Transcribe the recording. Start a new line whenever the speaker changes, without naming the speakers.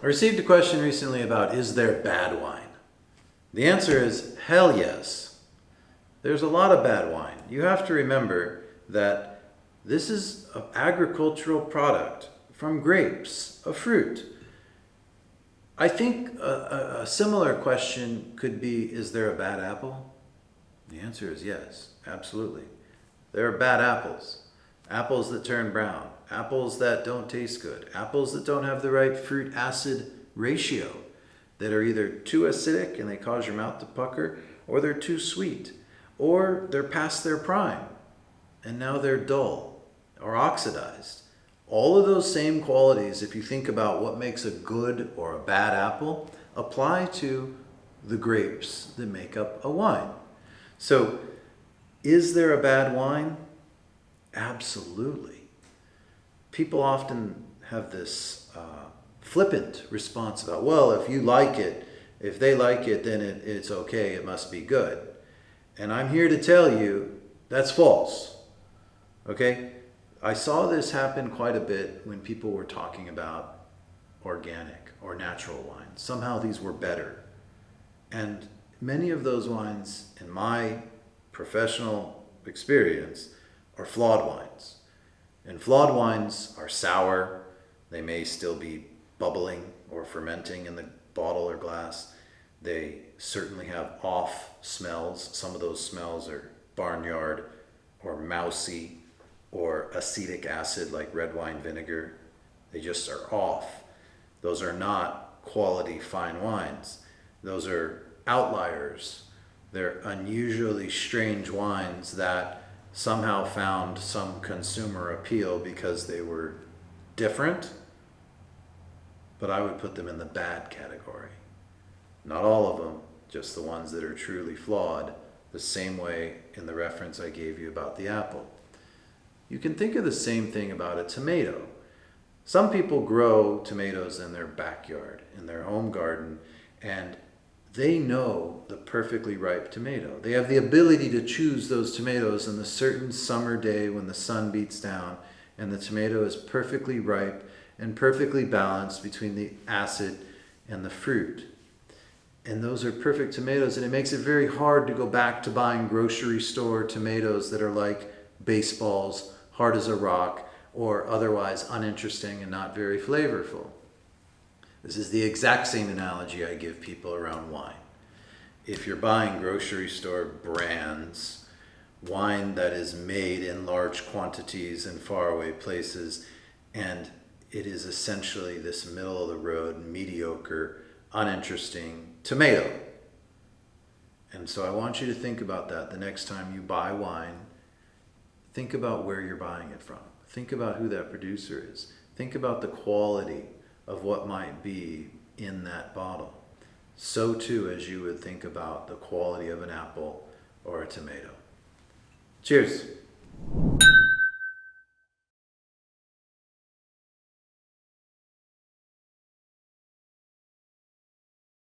I received a question recently about, is there bad wine? The answer is hell yes. There's a lot of bad wine. You have to remember that this is an agricultural product from grapes, a fruit. I think a similar question could be, is there a bad apple? The answer is yes, absolutely. There are bad apples. Apples that turn brown, apples that don't taste good, apples that don't have the right fruit acid ratio, that are either too acidic and they cause your mouth to pucker, or they're too sweet, or they're past their prime and now they're dull or oxidized. All of those same qualities, if you think about what makes a good or a bad apple, apply to the grapes that make up a wine. So, is there a bad wine? Absolutely. People often have this flippant response about, well, if you like it, if they like it, then it's okay, it must be good. And I'm here to tell you that's false. Okay? I saw this happen quite a bit when people were talking about organic or natural wines. Somehow these were better. And many of those wines, in my professional experience, are flawed wines. And flawed wines are sour. They may still be bubbling or fermenting in the bottle or glass. They certainly have off smells. Some of those smells are barnyard or mousy or acetic acid like red wine vinegar. They just are off. Those are not quality fine wines. Those are outliers. They're unusually strange wines that somehow found some consumer appeal because they were different, but I would put them in the bad category. Not all of them, just the ones that are truly flawed, the same way in the reference I gave you about the apple. You can think of the same thing about a tomato. Some people grow tomatoes in their backyard, in their home garden, and they know the perfectly ripe tomato. They have the ability to choose those tomatoes on the certain summer day when the sun beats down and the tomato is perfectly ripe and perfectly balanced between the acid and the fruit. And those are perfect tomatoes, and it makes it very hard to go back to buying grocery store tomatoes that are like baseballs, hard as a rock, or otherwise uninteresting and not very flavorful. This is the exact same analogy I give people around wine. If you're buying grocery store brands, wine that is made in large quantities in faraway places, and it is essentially this middle of the road, mediocre, uninteresting tomato. And so I want you to think about that the next time you buy wine. Think about where you're buying it from. Think about who that producer is. Think about the quality of what might be in that bottle. So too as you would think about the quality of an apple or a tomato. Cheers.